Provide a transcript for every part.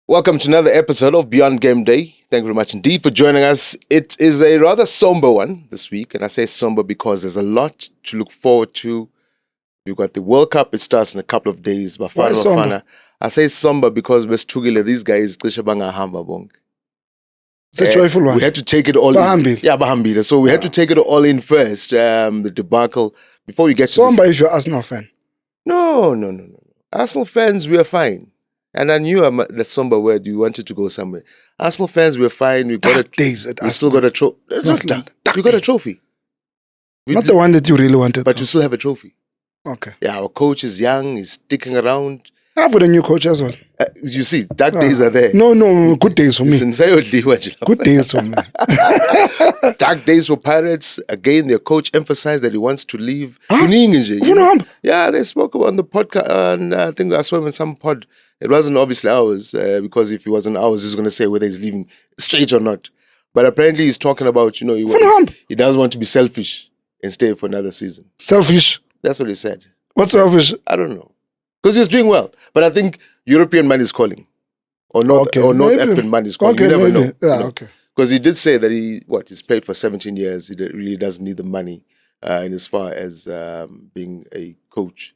Welcome to another episode of Beyond Game Day. Thank you very much indeed for joining us. It is a rather somber one this week, and I say somber because there's a lot to look forward to. We've got the World Cup. It starts in a couple of days. Why somber? I say somber because these guys, it's a joyful one. We had to take it all in. Yeah, Bahambila. So we had to take it all in first, the debacle, before we get to somber if you're Arsenal fan. No. Arsenal fans, we are fine. And I knew the somber word, you wanted to go somewhere. Arsenal fans, we're fine. We still got a trophy. We got a trophy. Not the one that you really wanted. But you still have a trophy. Okay. Yeah, our coach is young. He's sticking around. I've got a new coach as well. You see, dark days are there. No, good days for me. Good days for me. Dark days for Pirates. Again, their coach emphasized that he wants to leave. Yeah, they spoke about on the podcast. And I think I saw him in some pod. It wasn't obviously ours, because if he wasn't ours, he's going to say whether he's leaving straight or not. But apparently he's talking about, he does want to be selfish and stay for another season. Selfish? That's what he said. What's selfish? I don't know. Because he's doing well. But I think European man is calling. Or North African man is calling. Okay, you never maybe. know. Yeah, okay. Because he did say that he's played for 17 years. He really doesn't need the money in as far as being a coach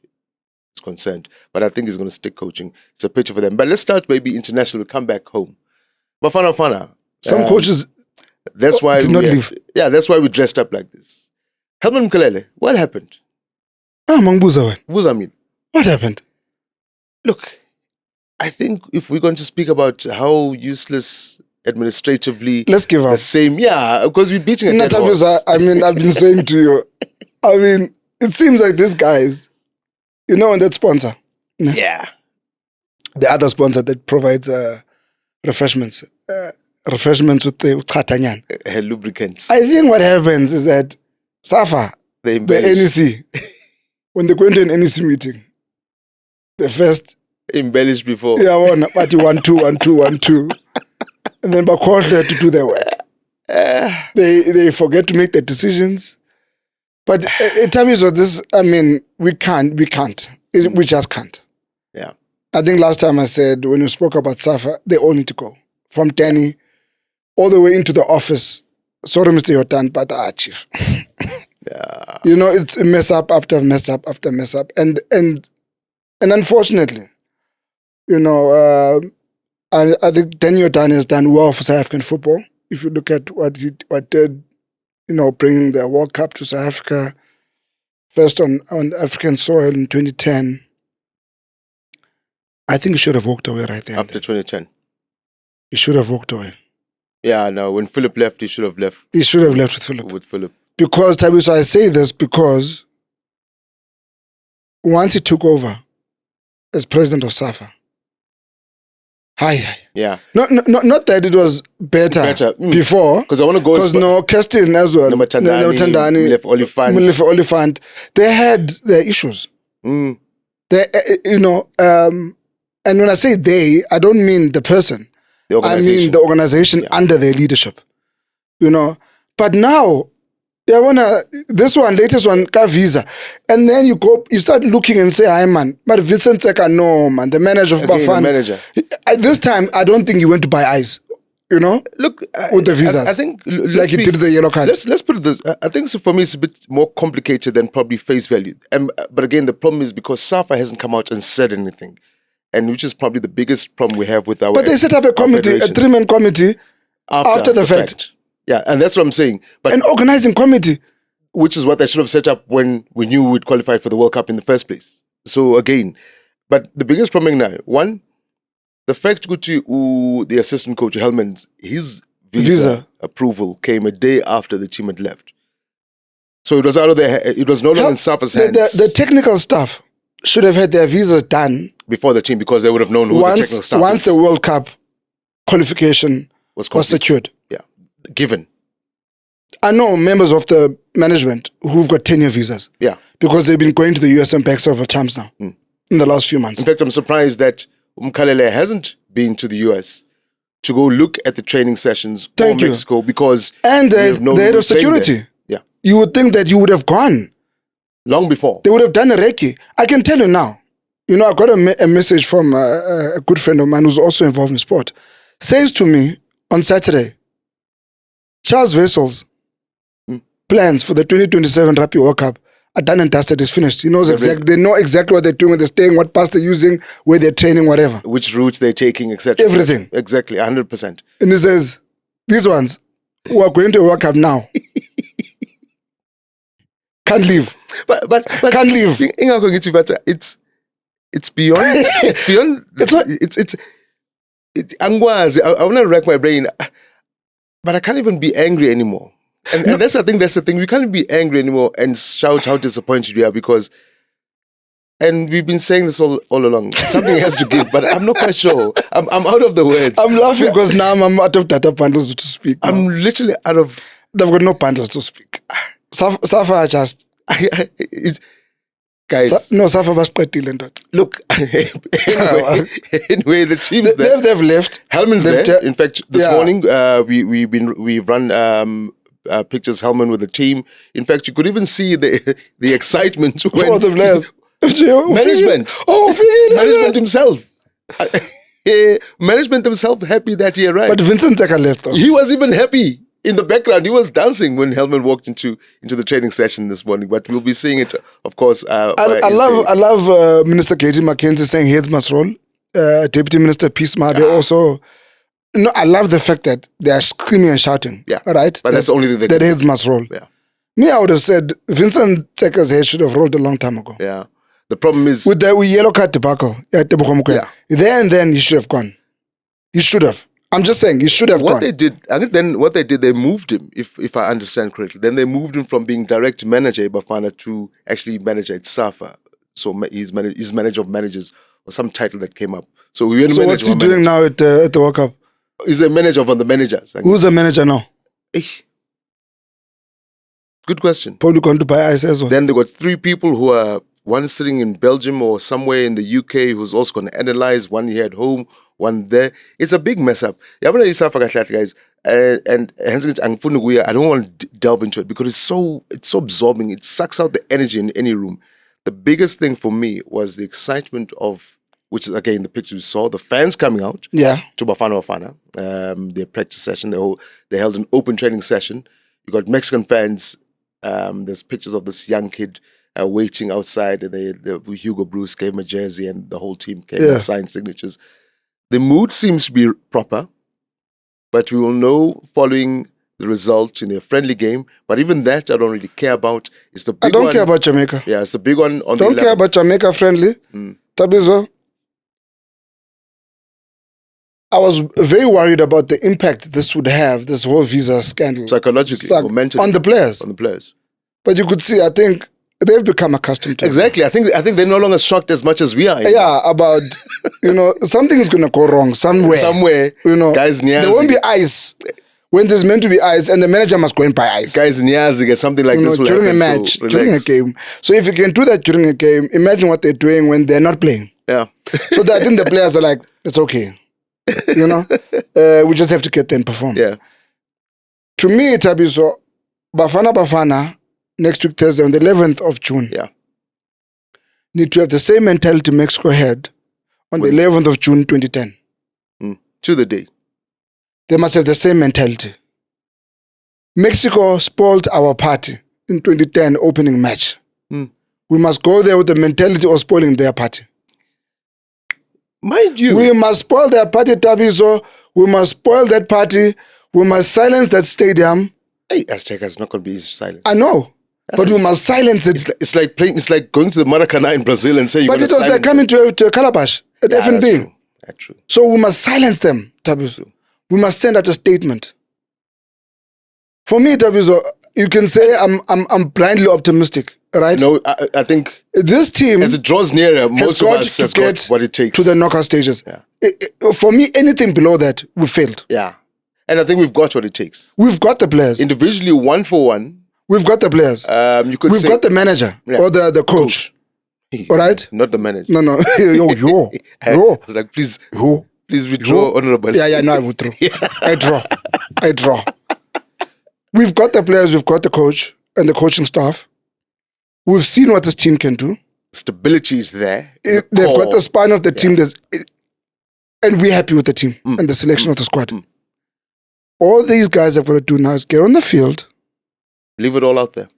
is concerned. But I think he's going to stick coaching. It's a picture for them. But let's start maybe international. We'll come back home. Bafana. Some coaches did not leave. Yeah, that's why we dressed up like this. Helman Mkalele, what happened? Buzamin. What happened? Look, I think if we're going to speak about how useless administratively, let's give up. The same, because we're beating a dead horse. I've been saying to you, it seems like these guys, and that sponsor. Yeah. The other sponsor that provides refreshments with the Khatanyan. Lubricants. I think what happens is that Safa, the NEC, when they go into an NEC meeting, the first embellished before. Yeah, party 1 2 1 2 1 2. And then Bakol had to do their work. They forget to make the decisions. But in terms of this, we can't. We just can't. Yeah. I think last time I said, when you spoke about Safa, they all need to go. From Danny all the way into the office. Sorry, Mr. Yotan, but chief. Yeah. It's a mess up after mess up after mess up. And unfortunately, I think Danny Yotan has done well for South African football. If you look at what did, bringing the World Cup to South Africa, first on African soil in 2010, I think he should have walked away right there. After 2010? He should have walked away. Yeah, no, when Philip left, he should have left. He should have left with Philip. Because, Tabiso, I say this because once he took over as president of SAFA, yeah. Not that it was better before. Because I want to go. Because Kirsten as well. Tandani, Olifant. They had their issues. Mm. And when I say they, I don't mean the person. I mean the organization under their leadership. But now, this latest one, visa, and then you start looking and say, "Hi man, but Vincent Seka, no man, the manager of Bafana." At this time, I don't think he went to buy eyes. Look with the visas. I think like he did the yellow card. Let's put it this. I think for me it's a bit more complicated than probably face value. But again, the problem is because Safa hasn't come out and said anything, and which is probably the biggest problem we have with our. But they set up a committee, a 3-man committee, after the fact. Yeah, and that's what I'm saying. But an organizing committee. Which is what they should have set up when we knew we'd qualified for the World Cup in the first place. So again, but the biggest problem now, one, the fact to the assistant coach, Helman, his visa approval came a day after the team had left. So it was out of it was no longer in Safa's hands. The technical staff should have had their visas done before the team because they would have known who the technical staff once the World Cup qualification was secured. Yeah, given. I know members of the management who've got 10-year visas. Yeah. Because they've been going to the US and back several times now in the last few months. In fact, I'm surprised that Mkalele hasn't been to the US to go look at the training sessions in Mexico because... And they had a security. Yeah. You would think that you would have gone. Long before. They would have done a recce. I can tell you now, You know, I got a message from a good friend of mine who's also involved in sport. Says to me on Saturday, Charles Vessel's plans for the 2027 Rugby World Cup are done and dusted. It's finished. He knows exactly. They know exactly what they're doing, where they're staying, what pass they're using, where they're training, whatever. Which routes they're taking, etc. Everything. Exactly, 100%. And he says, these ones who are going to a World Cup now can't leave. But can't leave. It's beyond. It's beyond. Angwazi. I want to rack my brain, but I can't even be angry anymore. And that's the thing. We can't be angry anymore and shout how disappointed we are because. And we've been saying this all along. Something has to give, but I'm not quite sure. I'm out of the words. I'm laughing because now I'm out of data bundles to speak. Now. I'm literally out of. They've got no bundles to speak. Safa just. Guys. No, Safa was qedile. Look, anyway, the team's there. They've left. Hellman's there. In fact, this morning we've run pictures Hellman with the team. In fact, you could even see the excitement when the players. Management himself. Management themselves happy that he arrived. But Vincent Teka left though. He was even happy. In the background, he was dancing when Hellman walked into the training session this morning. But we'll be seeing it, of course. I love Minister Katie McKenzie saying heads must roll. Deputy Minister Pisma, they also. No, I love the fact that they are screaming and shouting. Yeah, right. But that's the only thing that heads must roll. Yeah. Me, I would have said Vincent Teka's head should have rolled a long time ago. Yeah. The problem is with the yellow card debacle. Yeah. There and then he should have gone. He should have. I'm just saying, he should have gone. I think then what they did, they moved him, if I understand correctly. Then they moved him from being direct manager at Bafana to actually manager at Safa. So he's manager of managers or some title that came up. So what's he doing now at the World Cup? He's a manager of the managers. Who's the manager now? Good question. Probably going to buy ice as well. Then they got 3 people who are, one sitting in Belgium or somewhere in the UK who's also going to analyze, one here at home, one there. It's a big mess up. Guys. And hence I don't want to delve into it because it's so absorbing. It sucks out the energy in any room. The biggest thing for me was the excitement of, which is again the picture we saw, the fans coming out to Bafana Bafana, their practice session. They held an open training session. You got Mexican fans. There's pictures of this young kid waiting outside, and the Hugo Bruce gave him a jersey, and the whole team came and signed signatures. The mood seems to be proper, but we will know following the result in their friendly game. But even that, I don't really care about. It's the big one. I don't care about Jamaica. Yeah, it's the big one on the 11th. Don't care about Jamaica friendly. Tabizo. I was very worried about the impact this would have, this whole visa scandal. Psychologically, or mentally. On the players. On the players. But you could see, I think, they've become accustomed to it. I think they're no longer shocked as much as we are. Yeah, about, something is going to go wrong somewhere. Guys, there won't be ice when there's meant to be ice, and the manager must go and buy ice. Guys, Nyazi, something like this will during happen, a match, during a game. So if you can do that during a game, imagine what they're doing when they're not playing. Yeah. So I think the players are like, it's okay. We just have to get there and perform. Yeah. To me, Tabiso, Bafana Bafana, next week Thursday on the 11th of June. Yeah. Need to have the same mentality Mexico had on the 11th of June 2010. To the day. They must have the same mentality. Mexico spoiled our party in 2010 opening match. We must go there with the mentality of spoiling their party. Mind you. We must spoil their party, Tabiso. We must spoil that party. We must silence that stadium. Hey, Azteca's not going to be silent. I know. But we must silence it. It's like going to the Maracanã in Brazil and saying. But it was like coming to Calabash at FNB. That's true. So we must silence them, Tabiso. We must send out a statement. For me, Tabiso, you can say I'm blindly optimistic, right? No, I think this team, as it draws nearer, most of us has got what it takes to the knockout stages. Yeah. For me, anything below that, we failed. Yeah, and I think we've got what it takes. We've got the players individually, one for one. We've got the players. We've got the manager or the coach. All right, not the manager. No. yo. Like please withdraw, honorable. Yeah. No, I withdraw. I draw. We've got the players, we've got the coach and the coaching staff. We've seen what this team can do. stability is there. They've got the spine of the team, and we're happy with the team and the selection of the squad. All these guys have got to do now is get on the field. Leave it all out there.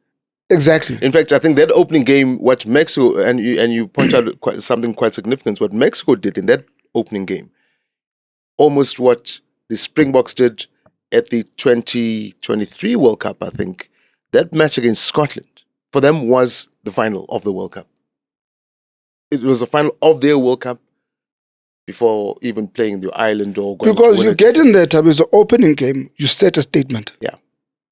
Exactly. In fact, I think that opening game, what Mexico, and you point out something quite significant, what Mexico did in that opening game, almost what the Springboks did at the 2023 World Cup, I think. That match against Scotland, for them, was the final of the World Cup. It was the final of their World Cup before even playing the Ireland or going because you get in there, Tabi, the opening game, you set a statement. Yeah.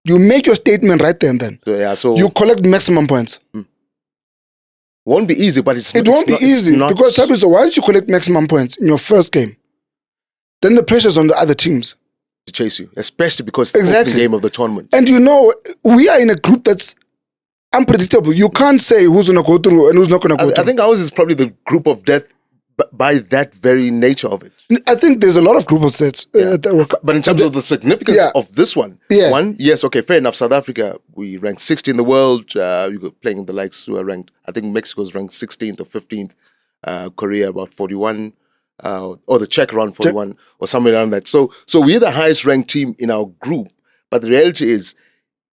You make your statement right there and then. So you collect maximum points. Won't be easy, but it won't be easy because Tabi, so once you collect maximum points in your first game, then the pressure's on the other teams to chase you, especially because it's the opening game of the tournament. And we are in a group that's unpredictable. You can't say who's going to go through and who's not going to go through. I think ours is probably the group of death by that very nature of it. I think there's a lot of group of deaths. But in terms of the significance of this one, yes, okay, fair enough. South Africa, we ranked 60 in the world. You were playing the likes who are ranked, I think Mexico's ranked 16th or 15th. Korea about 41, or the Czech around 41, or somewhere around that. So we're the highest ranked team in our group. But the reality is,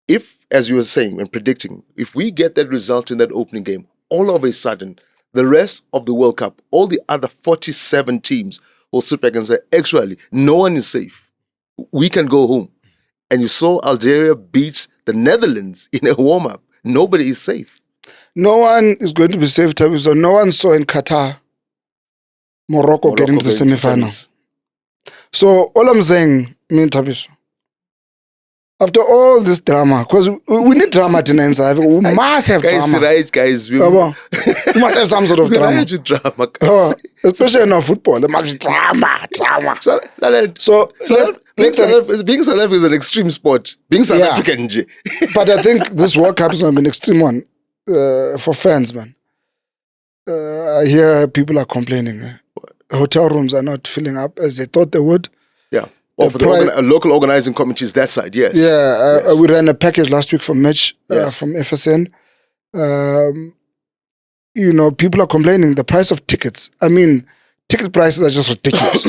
if, as you were saying and predicting, if we get that result in that opening game, all of a sudden, the rest of the World Cup, all the other 47 teams will sit back and say, actually, no one is safe. We can go home. And you saw Algeria beat the Netherlands in a warm-up. Nobody is safe. No one is going to be safe, Tabi. So no one saw in Qatar Morocco getting to the semi-final. So all I'm saying, Tabi, after all this drama, because we need drama tonight, we must have drama. Right, guys. We must have some sort of drama. Drama, especially in our football, there must be drama. Being South African is an extreme sport. Being South African. But I think this World Cup is going to be an extreme one for fans, man. I hear people are complaining. Hotel rooms are not filling up as they thought they would. Yeah. Or for the local organizing committees, that side, yes. Yeah, yes. We ran a package last week from Mitch, from FSN. People are complaining the price of tickets. I mean, ticket prices are just ridiculous.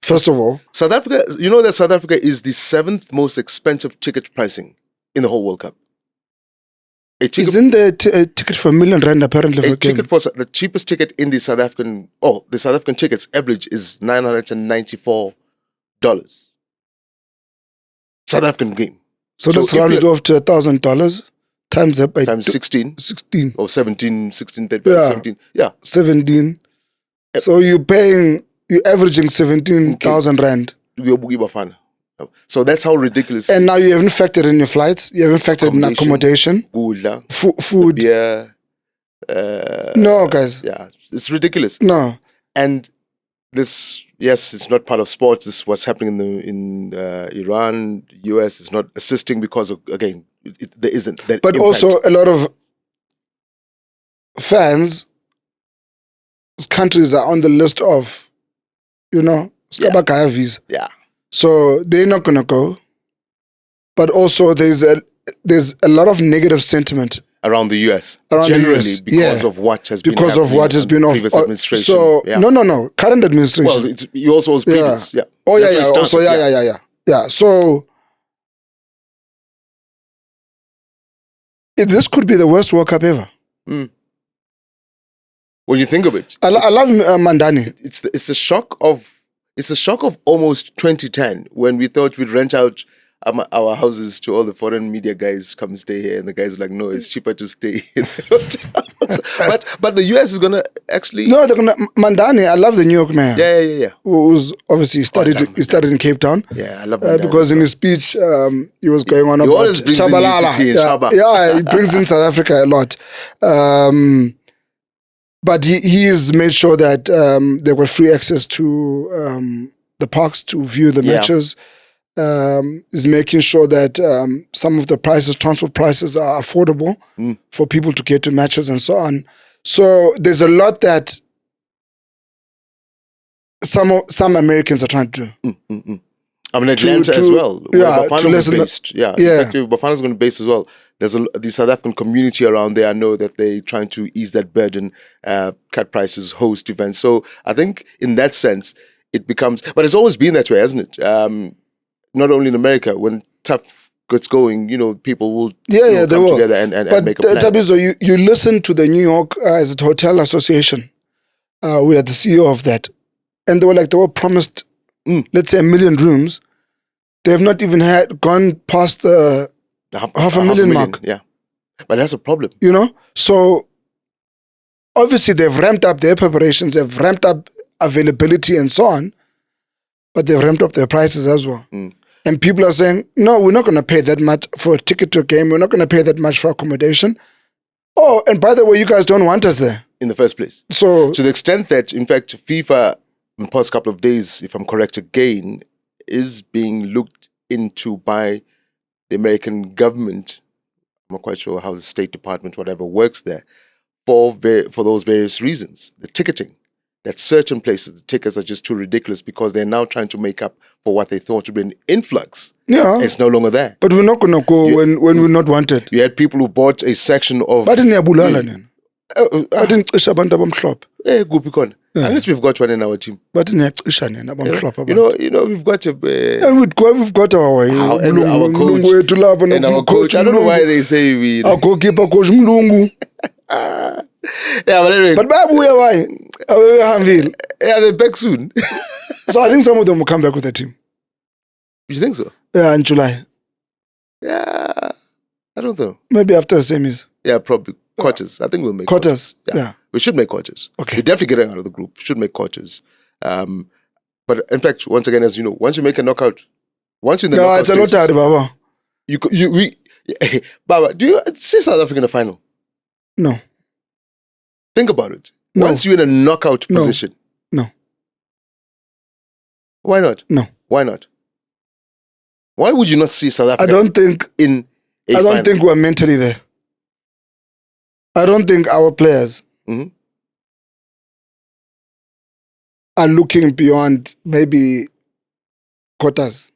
First of all. South Africa, you know that South Africa is the 7th most expensive ticket pricing in the whole World Cup. Isn't the ticket for R1 million apparently for the cheapest ticket in the South African tickets average is $994. South African game. So that's rounded off to $1,000 times that by times 16. 16. Or 17, 16, 17. Yeah. 17. So you're averaging 17,000 rand. So that's how ridiculous. And now you haven't factored in your flights. You haven't factored in accommodation. Food. Beer. No, guys. Yeah, it's ridiculous. No. And this, yes, it's not part of sports. This is what's happening in Iran, US. It's not assisting because of, again, there isn't that. But impact. Also a lot of fans, countries are on the list of, visa. Yeah. So they're not gonna go. But also there's a lot of negative sentiment around the US. Because of what has been happening. Because of what has been previous administration. So no. Current administration. Well, you also was previous. Yeah. Oh yeah. Yeah. So this could be the worst World Cup ever. Mm. When you think of it, I love Mandani. It's a shock of. It's a shock of almost 2010 when we thought we'd rent out our houses to all the foreign media guys come stay here, and the guys are like, no, it's cheaper to stay in the hotels. But the US is gonna actually they're gonna Mandani. I love the New York mayor. Yeah. Who's obviously started in Cape Town. Yeah, I love Mandani. Because in his speech he was going on about Shabalala. He brings in South Africa a lot. But he's made sure that they've got free access to the parks to view the matches. Is making sure that some of the transport prices are affordable for people to get to matches and so on. So there's a lot that some Americans are trying to do. I mean, Atlanta as well. Yeah, Bafana to lessen based. Yeah. In fact, Bafana's going to base as well. There's the South African community around there. I know that they're trying to ease that burden, cut prices, host events. So I think in that sense, it becomes, but it's always been that way, hasn't it? Not only in America, when tough gets going, people will come together and make a plan. But Tabizo, you listen to the New York as a hotel association. We are the CEO of that. And they were promised, let's say 1 million rooms. They have not even gone past the half a million mark. Yeah. But that's a problem. So obviously they've ramped up their preparations, they've ramped up availability and so on, but they've ramped up their prices as well. And people are saying, no, we're not going to pay that much for a ticket to a game. We're not going to pay that much for accommodation. Oh, and by the way, you guys don't want us there. In the first place. So to the extent that, in fact, FIFA, in the past couple of days, if I'm correct again, is being looked into by the American government. I'm not quite sure how the State Department, whatever, works there, for those various reasons. The ticketing. That certain places, the tickets are just too ridiculous because they're now trying to make up for what they thought would be an influx. Yeah. It's no longer there. But we're not going to go when we're not wanted. You had people who bought a section of... But bathi ngicisha abantu abamhlophe. Kuphi khona. I think we've got one in our team. Bathi niyacisha nina abamhlophe. We've got a... we've got our coach and our coach. I don't know why they say we... Our goalkeeper coach Mlungu. Yeah, but anyway. But why? Yeah, they're back soon. So I think some of them will come back with the team. You think so? Yeah, in July. Yeah, I don't know. Maybe after the semis. Yeah, probably. Quarters. I think we'll make quarters. Yeah. We should make quarters. Okay. We're definitely getting out of the group. Should make quarters. But in fact, once again, as you know, once you make a knockout, once you're in the knockout it's a lot hard, Baba. Baba, do you see South Africa in the final? No. Think about it. No. Once you're in a knockout position. No. Why not? No. Why not? Why would you not see South Africa? I don't think we're mentally there. I don't think our players are looking beyond maybe quarters.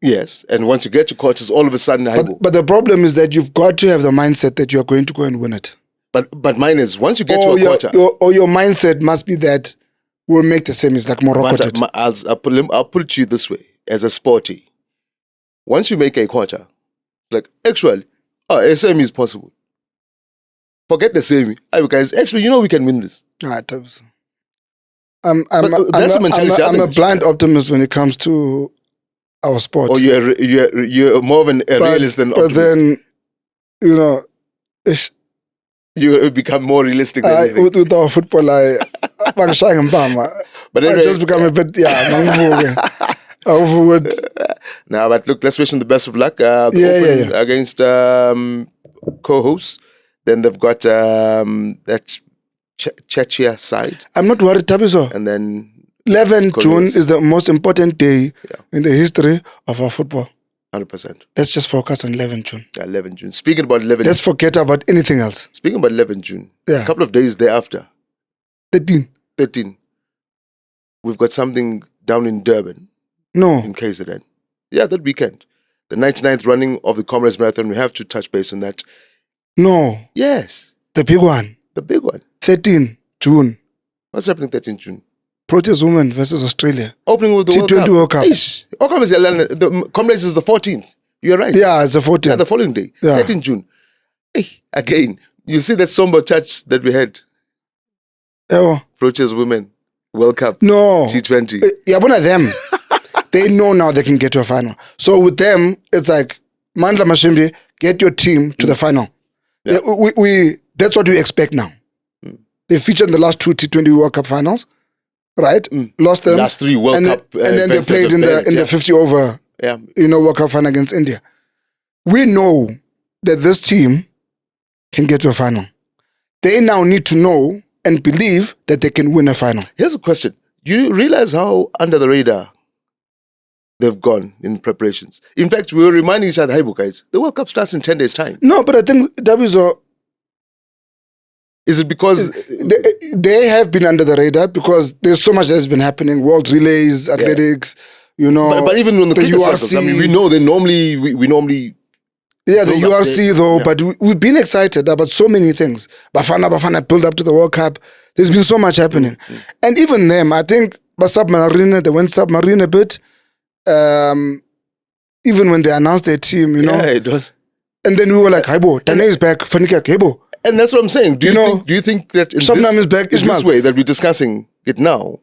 Yes, and once you get to quarters, all of a sudden, but the problem is that you've got to have the mindset that you're going to go and win it. But mine is once you get to a quarter, your mindset must be that we'll make the semis like Morocco did. I'll put it to you this way: as a sporty, once you make a quarter, like actually, a semi is possible. Forget the semi. Guys, actually, we can win this. That's a mentality. I'm a blind optimist when it comes to our sport. Or you're more of a realist than optimist. But then, you become more realistic than anything. With our football, but anyway, I just become a bit, overwood. Now, but look, let's wish them the best of luck. Against co-hosts. Then they've got that Czechia side. I'm not worried, Tabizo. And then 11 June is the most important day in the history of our football. 100%. Let's just focus on 11 June. 11 June. Speaking about 11 Let's forget about anything else. Speaking about 11 June, a couple of days thereafter. 13. We've got something down in Durban. No. In KZN. Yeah, that weekend. The 99th running of the Comrades Marathon. We have to touch base on that. No. Yes. The big one. The big one. 13 June. What's happening 13 June? Proteas Women versus Australia. Opening with the T20 World Cup. The Comrades is the 14th. You're right. Yeah, it's the 14th. Yeah, the following day. Yeah. 13 June. Again, you see that somber touch that we had. Proteas Women World Cup. No. T20. One of them. They know now they can get to a final. So with them, it's like, Mandla Mashimbi, get your team to the final. Yeah. That's what we expect now. They featured in the last 2 T20 World Cup finals, right? Lost them. Last 3 World Cup. And then they played in the 50 over, World Cup final against India. We know that this team can get to a final. They now need to know and believe that they can win a final. Here's a question. You realize how under the radar they've gone in preparations? In fact, we were reminding each other, hey, guys, the World Cup starts in 10 days' time. No, but I think Daviso... Is it because... They have been under the radar because there's so much that has been happening. World relays, athletics, You know, but even on the URC, circles, I mean, we know they normally we normally. Yeah, the URC though, yeah. But we've been excited about so many things. Bafana build up to the World Cup. There's been so much happening. And even them, I think, Submarine, they went submarine a bit. Even when they announced their team, you know. Yeah, it was. And then we were like, Haibo, Tane is back, Fanika, Haibo. And that's what I'm saying. Do you think that in is back, in this way that we're discussing it now,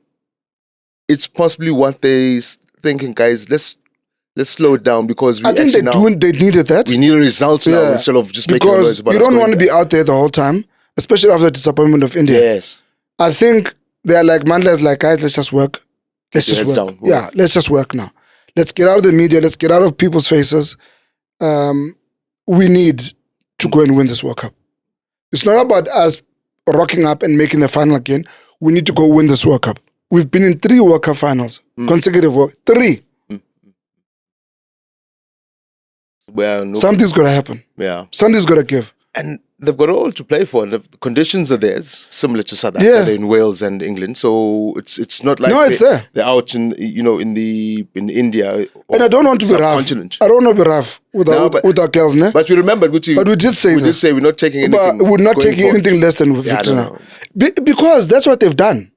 it's possibly what they're thinking, guys, let's slow it down because I think they needed that. We need results now instead of just making noise about it. Because you don't want to be out there the whole time, especially after the disappointment of India. Yes. I think they're like, Mandla is like, guys, let's just work. Let's just work. Yeah, let's just work now. Let's get out of the media. Let's get out of people's faces. We need to go and win this World Cup. It's not about us rocking up and making the final again. We need to go win this World Cup. We've been in 3 World Cup finals, consecutive 3. Well, something's got to happen. Yeah. Something's got to give. And they've got all to play for. The conditions are theirs, similar to South Africa. They're in Wales and England. So it's not like they're out in India. And I don't want to be rough. I don't want to be rough with our girls, ne? But we remembered, but we did say we're not taking anything. But we're not taking anything less than victory now. Because that's what they've done.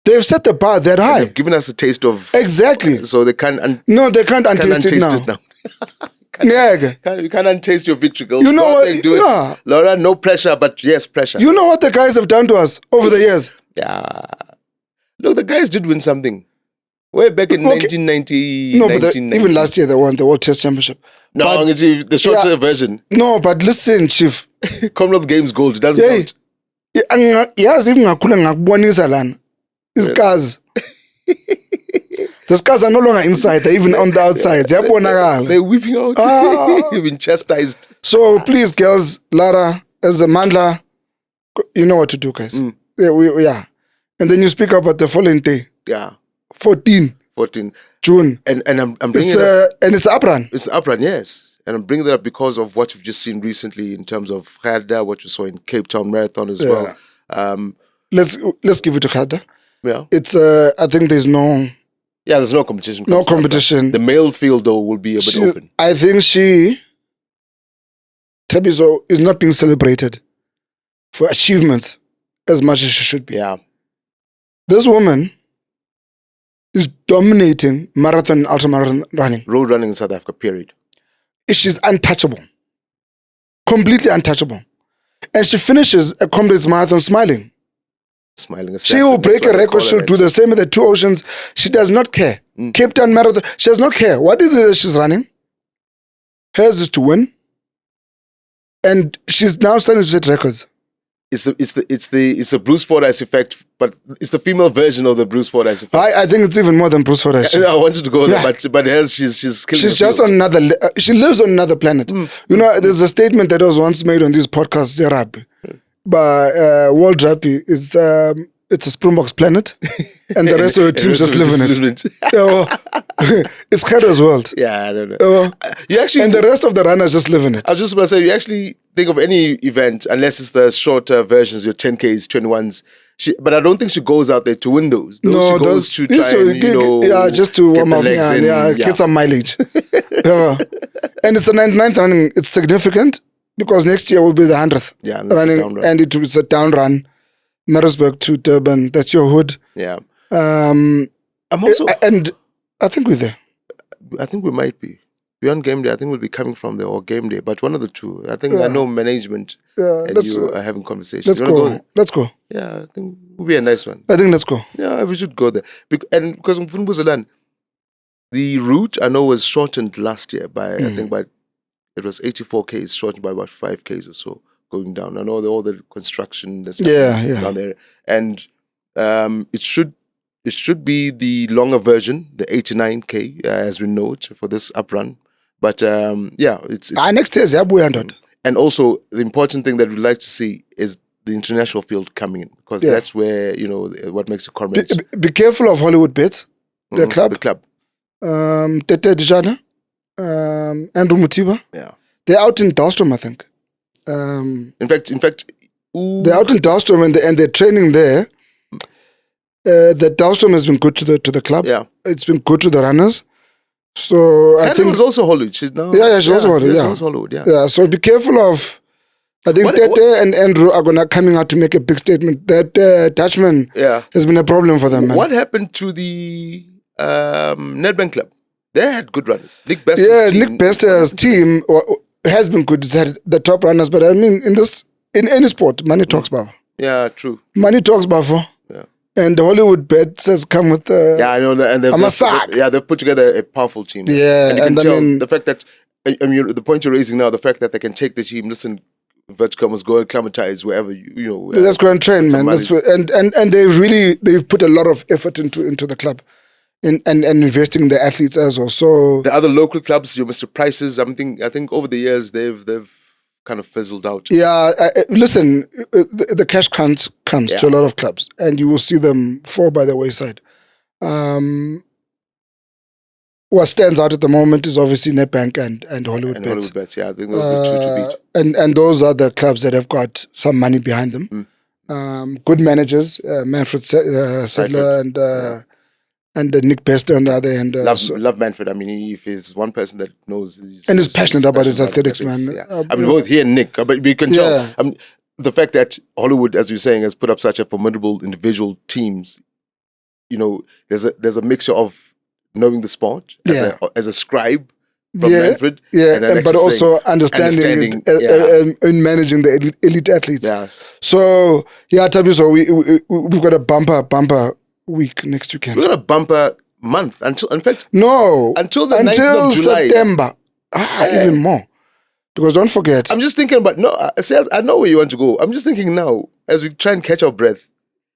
They've set the bar that high. They've given us a taste of... Exactly. So they can't... they can't untaste it now. You can't untaste your victory, girls. You know what? Laura, no pressure, but yes, pressure. You know what the guys have done to us over the years? Yeah. Look, the guys did win something. Way back in 1990... No, but even last year they won the World Test Championship. No, it's the shorter version. No, but listen, Chief. Commonwealth Games gold, it doesn't count. Yes, even ngakubonisa lana. These cars. These cars are no longer inside, they're even on the outside. They're weeping out. You've been chastised. So please, girls, Lara, as a mandla, you know what to do, guys. Yeah. And then you speak about the following day. Yeah. 14 June. And I'm bringing it up. And it's the Upran. It's the Upran, yes. And I'm bringing that up because of what we've just seen recently in terms of Gerda, what you saw in Cape Town Marathon as well. Let's give it to Gerda. Yeah. It's I think there's no... Yeah, there's no competition. No competition. The male field, though, will be a bit open. I think Tabizo is not being celebrated for achievements as much as she should be. Yeah. This woman is dominating marathon and ultramarathon running. Road running in South Africa, period. She's untouchable. Completely untouchable. And she finishes a Comrades marathon smiling. She will break a record. She'll do the same with the 2 Oceans. She does not care. Cape Town Marathon. She does not care. What is it that she's running? Hers is to win. And she's now starting to set records. It's the Bruce Fordyce effect, but it's the female version of the Bruce Fordyce effect. I think it's even more than Bruce Fordyce. I wanted to go there, but hers, she's killing. She's just on another. She lives on another planet. You know, there's a statement that was once made on this podcast, Zerab. But World Rugby is it's a Springbok's planet, and the rest of the teams just live in it. It's Gerda's world. Yeah, I don't know. And the rest of the runners just live in it. I was just about to say, you actually think of any event, unless it's the shorter versions, your 10Ks, 21s. But I don't think she goes out there to win those. She goes to try and, just to warm up, get some mileage. And it's the 99th running. It's significant. Because next year will be the 100th running, and it's a town run, Maritzburg to Durban. That's your hood. Yeah. And I think we're there. I think we might be. Beyond game day, I think we'll be coming from there, or game day, but one of the two. I think I know management and you are having conversations. Let's go. Let's go. Yeah, I think it will be a nice one. I think let's go. Yeah, we should go there. And because Mfumbuzelan, the route I know was shortened last year by, I think it was 84 Ks, shortened by about 5 Ks or so going down. I know all the construction that's down there. And it should be the longer version, the 89K, as we note, for this up run. But it's next year's and also the important thing that we'd like to see is the international field coming in, because that's where, what makes a Comrades. Be careful of Hollywood Bets, the club. The club. Tete Dijana. Andrew Mutiba. Yeah. They're out in Dahlstrom, I think. In fact, they're out in Dahlstrom and they're training there. The Dahlstrom has been good to the club. Yeah. It's been good to the runners. So I think was also Hollywood. She's now she's also Hollywood. Yeah. Also Hollywood. Yeah. Yeah. So be careful of. I think Tete and Andrew are gonna coming out to make a big statement. That Dutchman has been a problem for them. Man. What happened to the Nedbank club? They had good runners. Nick Bester's team. Nick Bester's team has been good. He's had the top runners, but I mean, in any sport, money talks about. Yeah, true. Money talks about. Yeah. And the Hollywood bets has come with I know that, and they've put together a powerful team. Yeah, and you can tell the fact that the point you're raising now, the fact that they can take the team. Listen, Verticom must go acclimatize wherever you know. Let's go and train, man. And they've put a lot of effort into the club. And investing in the athletes as well. So the other local clubs, your Mr. Prices, I think over the years they've kind of fizzled out. Yeah, listen, the cash comes to a lot of clubs, and you will see them fall by the wayside. What stands out at the moment is obviously Nedbank and Hollywood Bets. Hollywood Bets, yeah, I think those are two to beat. And those are the clubs that have got some money behind them. Good managers, Manfred Sedler and Nick Bester on the other end. Love Manfred. I mean, if he's one person that knows... And is passionate about his athletics, man. Yeah. I mean, both he and Nick. But we can tell. I mean, the fact that Hollywood, as you're saying, has put up such a formidable individual teams, you know, there's a mixture of knowing the sport as a scribe from Manfred. Yeah, but also understanding in managing the elite athletes. Yeah. So, Tabi, so we've got a bumper week next weekend. We're gonna bumper month until the 9th of July. September. Even more. Because don't forget. I'm just thinking about I know where you want to go. I'm just thinking now as we try and catch our breath.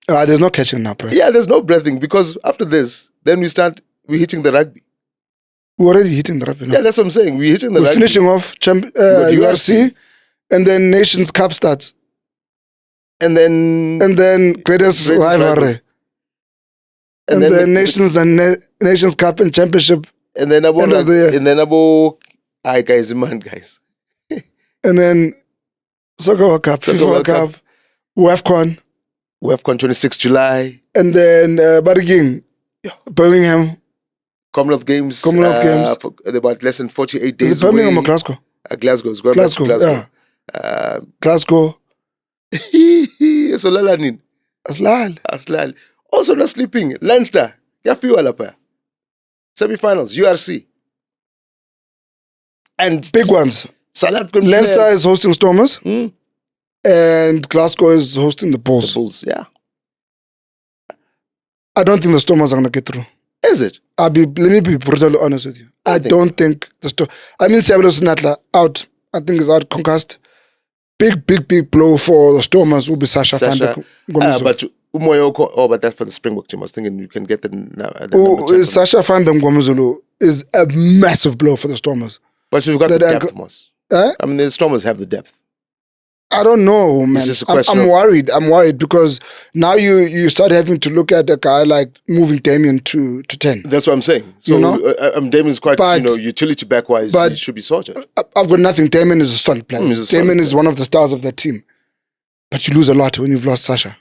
There's no catching our breath. Yeah, there's no breathing because after this, then we're hitting the rugby. We're already hitting the rugby now. Yeah, that's what I'm saying. We're hitting the rugby. We're finishing off URC, and then Nations Cup starts. And then greatest rivalry. And then Nations Cup and Championship. And then guys. And then Soccer World Cup, FIFA World Cup, WAFCON 26 July. And then Barking, Birmingham. Commonwealth Games. For about less than 48 days. Is it Birmingham or Glasgow? Glasgow. Glasgow. Glasgow. So lalanin. Aslal. Also not sleeping. Leinster. Yafiwa lapa. Semi-finals. URC. And big ones. Leinster is hosting Stormers. And Glasgow is hosting the Bulls. The Bulls, yeah. I don't think the Stormers are going to get through. Is it? Let me be brutally honest with you. I don't think the Stormers... I mean, Siabelo Sinatla out. I think he's out concussed. Big blow for the Stormers will be Safa and Bafana Bafana. But that's for the Springbok team. I was thinking you can get the Safa and Bafana is a massive blow for the Stormers. But you've got the depth, Moss. I mean, the Stormers have the depth. I don't know, man. I'm worried. I'm worried because now you start having to look at a guy like moving Damien to 10. That's what I'm saying. So, Damien's quite, utility back-wise, he should be sorted. I've got nothing. Damien is a solid player. Damien is one of the stars of that team. But you lose a lot when you've lost Sasha.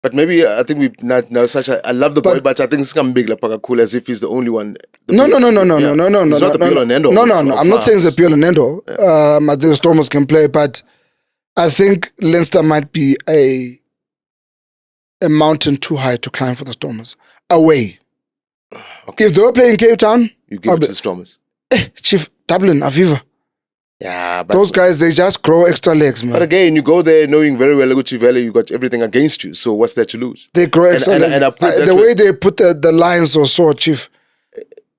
But maybe I think we've not now Sasha. I love the boy, but I think it's come big like cool as if he's the only one. No. It's not the be-all and end-all. No. I'm not saying it's a be-all and end-all. I think the Stormers can play, but I think Leinster might be a mountain too high to climb for the Stormers. Away. Okay. If they were playing Cape Town, you give it to the Stormers. Chief, Dublin, Aviva. Yeah, but those guys, they just grow extra legs, man. But again, you go there knowing very well you got everything against you. So what's there to lose? They grow extra legs. The way they put the lines or so, Chief.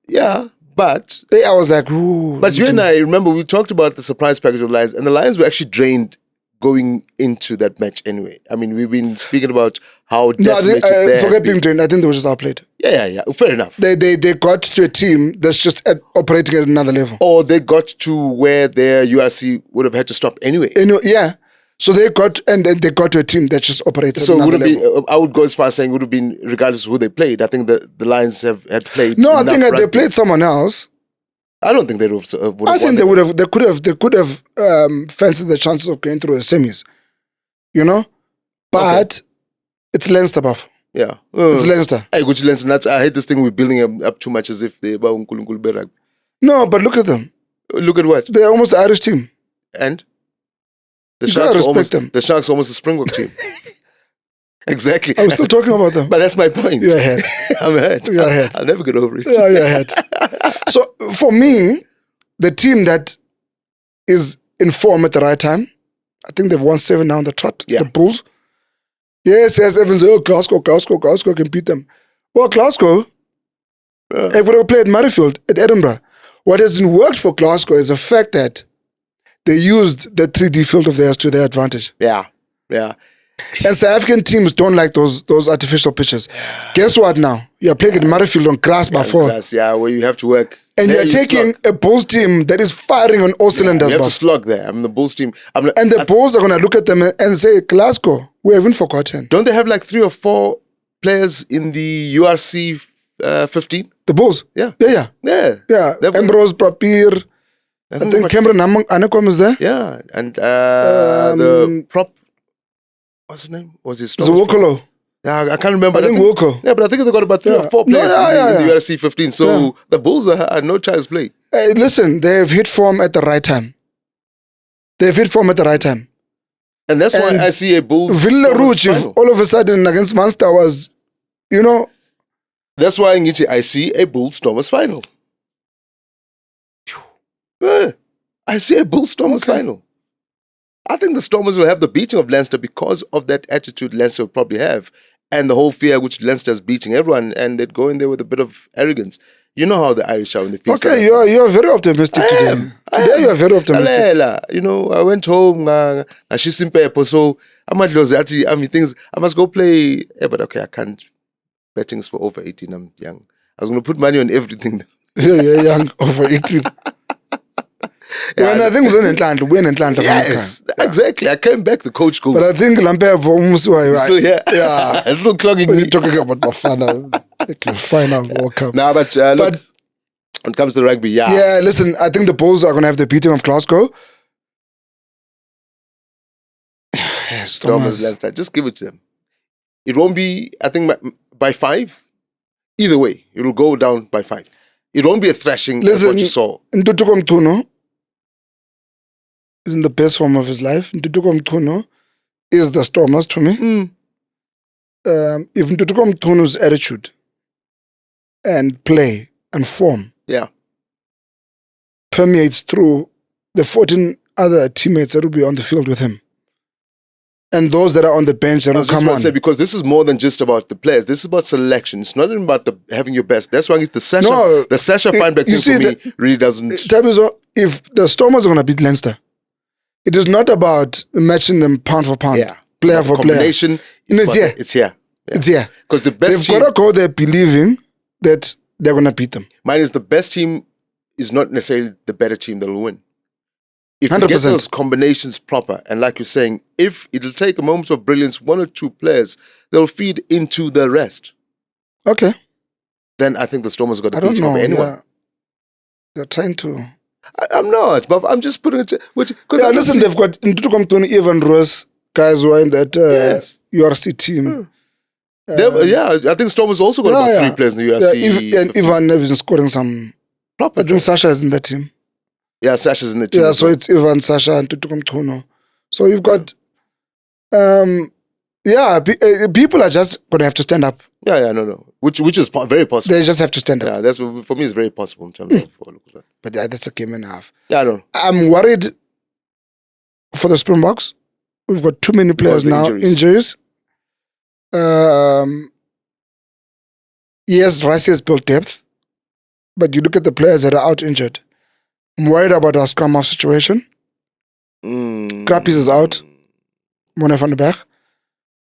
Yeah, but I was like, ooh. But you and I remember we talked about the surprise package of the Lions, and the Lions were actually drained going into that match anyway. I mean, we've been speaking about how decimated forget being drained. I think they were just outplayed. Yeah. Fair enough. They got to a team that's just operating at another level. Or they got to where their URC would have had to stop anyway. Yeah. So they got to a team that just operated at another level. I would go as far as saying it would have been regardless of who they played. I think the Lions had played. No, I think they played someone else. I don't think they would have. I think they would have. They could have fancied the chances of going through the semis, But it's Leinster, buff. Yeah. It's Leinster. Hey, good Leinster. I hate this thing we're building up too much as if they're about rugby. No, but look at them. Look at what? They're almost the Irish team. And? You gotta respect them. The Sharks are almost a Springbok team. Exactly. I'm still talking about them. But that's my point. You're ahead. I'm ahead. You're ahead. I'll never get over it. Yeah, you're ahead. So for me, the team that is in form at the right time, I think they've won 7 now on the trot. Yeah. The Bulls. Yes, everyone's Glasgow can beat them. Well, Glasgow, if we played Murrayfield at Edinburgh, what hasn't worked for Glasgow is the fact that they used the 3D field of theirs to their advantage. Yeah. And South African teams don't like those artificial pitches. Guess what now? You're playing at Murrayfield on grass before. Grass, where you have to work. And you're taking a Bulls team that is firing on all cylinders. You have to slog there. I'm the Bulls team. And the Bulls are going to look at them and say, Glasgow, we haven't forgotten. Don't they have like 3 or 4 players in the URC 15? The Bulls? Yeah. Yeah. Ambrose, Prapir. I think Cameron Anakom is there. Yeah. And the prop, what's his name? Was his Zwokolo. Yeah, I can't remember. I think Wilco. Yeah, but I think they got about 3 or 4 players in the URC 15. So the Bulls are no child's play. Hey, listen, they've hit form at the right time. And that's why I see a Bulls. Villa Rouge, if all of a sudden against Munster was, That's why I see a Bulls Stormers final. I see a Bulls Stormers final. I think the Stormers will have the beating of Leinster because of that attitude Leinster will probably have and the whole fear which Leinster is beating everyone, and they'd go in there with a bit of arrogance. You know how the Irish are when they feel. Okay, you're very optimistic today. Today you are very optimistic. I went home, so I mean things I must go play. But okay, I can't. Bettings for over 18. I'm young. I was going to put money on everything. Yeah, you're young, over 18. When I think we're in Atlanta. Yes, exactly. I came back, the coach goes. But I think Lampe still here. Yeah. It's still clogging when me. you're talking about Bafana, like your final World Cup. Nah, but look, when it comes to rugby, Yeah, listen, I think the Bulls are going to have the beating of Glasgow. Stormers, Leinster. Just give it to them. It won't be, I think, by 5. Either way, it will go down by 5. It won't be a thrashing as what you saw. Ntutuko Mtuno is in the best form of his life. Ntutuko Mtuno is the Stormers to me. If Ntutuko Mtuno's attitude and play and form permeates through the 14 other teammates that will be on the field with him, and those that are on the bench that will come on. Because this is more than just about the players. This is about selection. It's not even about having your best. That's why it's the Sasha Feinberg thing for me really doesn't. Tabizo, if the Stormers are going to beat Leinster, it is not about matching them pound for pound, player for player. It's here. It's here. Because the best they've got to go there believing that they're going to beat them. Mine is the best team is not necessarily the better team that will win. If 100%. you get those combinations proper, and like you're saying, if it'll take a moment of brilliance, 1 or 2 players, they'll feed into the rest. Okay. Then I think the Stormers got the beat over anyone. They're trying to. I'm not, but I'm just putting it. Listen, they've got Ntutuko Evan Ross, guys who are in that URC team. I think Stormers also got about 3 players in the URC. And Ivan has been scoring some. Proper. I think Sasha is in that team. Yeah, Sasha's in the team. Yeah, so it's Ivan, Sasha, and Ntutuko Mtuno. So you've got, people are just going to have to stand up. No. Which is very possible. They just have to stand up. Yeah, that's for me. It's very possible in terms of. But that's a game and a half. Yeah, I know. I'm worried for the Springboks. We've got too many players now. Injuries. Yes, Rassie has built depth, but you look at the players that are out injured. I'm worried about our scrum half situation. Krappies is out. Mone van der Berg.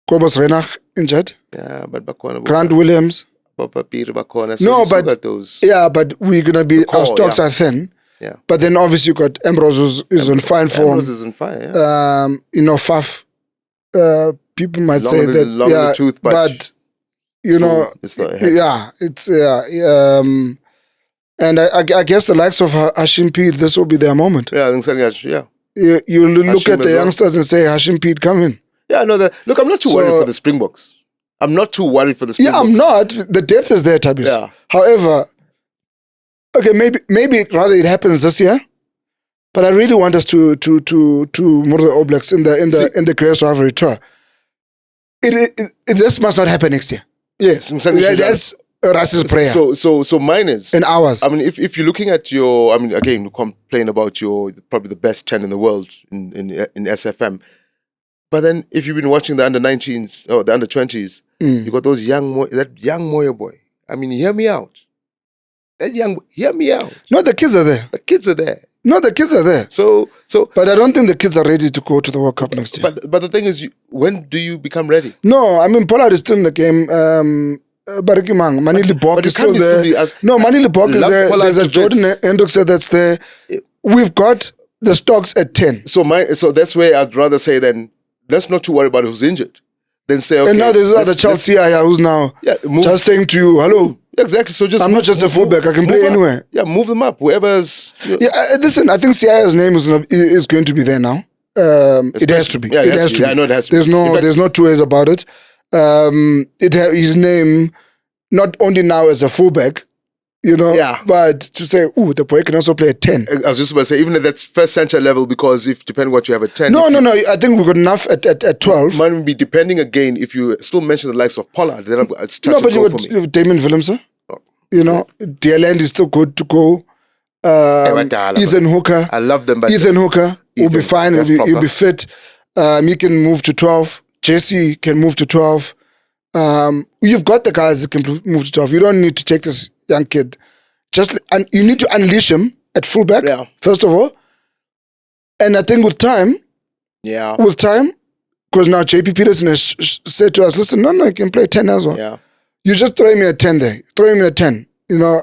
Kobus Renach injured. Yeah, but Grant Williams. No, but those. Yeah, but we're gonna be our stocks are thin. Yeah. But then obviously you got Ambrose is on fine form. Ambrose is on fire. Yeah. Faf. People might say that. The tooth, but and I guess the likes of Hashim Pete, this will be their moment. Yeah, I think so. Yeah. You look at the youngsters and say, Hashim Pete, come in. Yeah, I know that. Look, I'm not too worried for the Springboks. I'm not too worried for the Yeah, Springboks. I'm not. The depth is there, Tabis. Yeah. However, okay, maybe rather it happens this year. But I really want us to move the All Blacks in the Career Sovereign tour. This must not happen next year. Yes, that's Rassie's prayer. So mine is in ours. I mean, if you're looking at your, I mean, again, you complain about your probably the best 10 in the world in SFM, but then if you've been watching the under-19s or the under-20s, you got those that young Moya boy. I mean, hear me out. Hear me out. No, the kids are there. The kids are there. No, the kids are there. So, but I don't think the kids are ready to go to the World Cup next year. But the thing is, when do you become ready? No, I mean, Pollard is still in the game. Barikimang, Manili Bok is still there. No, Manili Bok is there. There's a Jordan Hendrickson that's there. We've got the stocks at 10. So that's where I'd rather say then, let's not too worry about who's injured. Then say, okay. And now there's other Chelsea who's now just saying to you, hello. Exactly. So I'm not just a fullback. I can play anywhere. Yeah, move them up. Whoever's. Yeah, listen. I think CIA's name is going to be there now. It has to be. Yeah, it has to be. I know it has to be. There's no two ways about it. His name not only now as a fullback, but to say, the boy can also play at 10. I was just about to say, even at that first center level, because if depending what you have at 10. No. I think we've got enough at 12. Mine be depending again. If you still mention the likes of Pollard, then it's touch but you have Damon Willemse. Dearland is still good to go. Ethan Hooker. I love them. But Ethan Hooker will be fine. He'll be fit. He can move to 12. Jesse can move to 12. You've got the guys that can move to 12. You don't need to take this young kid. You need to unleash him at fullback, first of all. And I think with time, because now JP Peterson has said to us, listen, no, you can play 10 as well. Yeah. You just throw him at 10 there. Throw him at 10,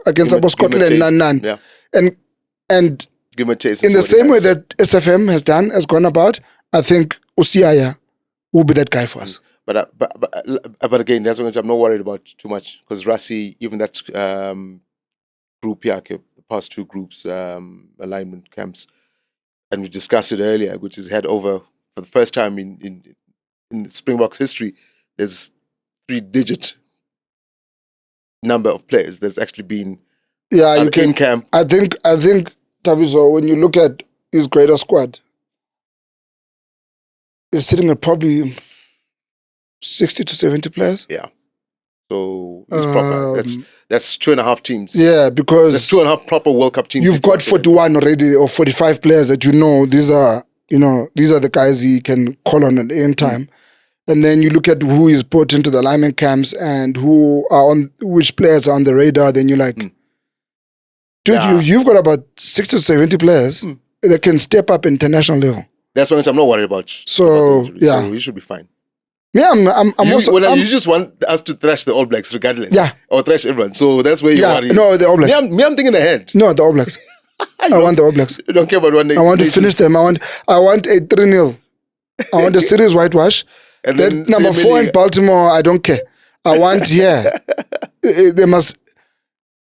against Scotland, none. Yeah. And give him a chase. In the same way that SFM has gone about, I think Osiaya will be that guy for us. But again, that's what I'm not worried about too much, because Rassie, even that group here, the past two groups, alignment camps, and we discussed it earlier, which is had over for the first time in Springbok's history. There's 3-digit number of players that's actually been in camp. I think Tabiso, when you look at his greater squad, is sitting at probably 60 to 70 players. Yeah. So it's proper. That's 2.5 teams. Yeah, because that's 2.5 proper World Cup teams. You've got 41 already, or 45 players that these are the guys he can call on at any time. And then you look at who is put into the alignment camps and which players are on the radar. Then you're like, dude, you've got about 60 to 70 players that can step up international level. That's what I'm not worried about. So we should be fine. Yeah, you just want us to thrash the All Blacks regardless. Yeah. Or thrash everyone. So that's where you are. No, the All Blacks. I'm thinking ahead. No, the All Blacks. I want the All Blacks. You don't care about one day. I want to finish them. I want a 3-0. I want a series whitewash. And that number 4 in Baltimore, I don't care. I want they must.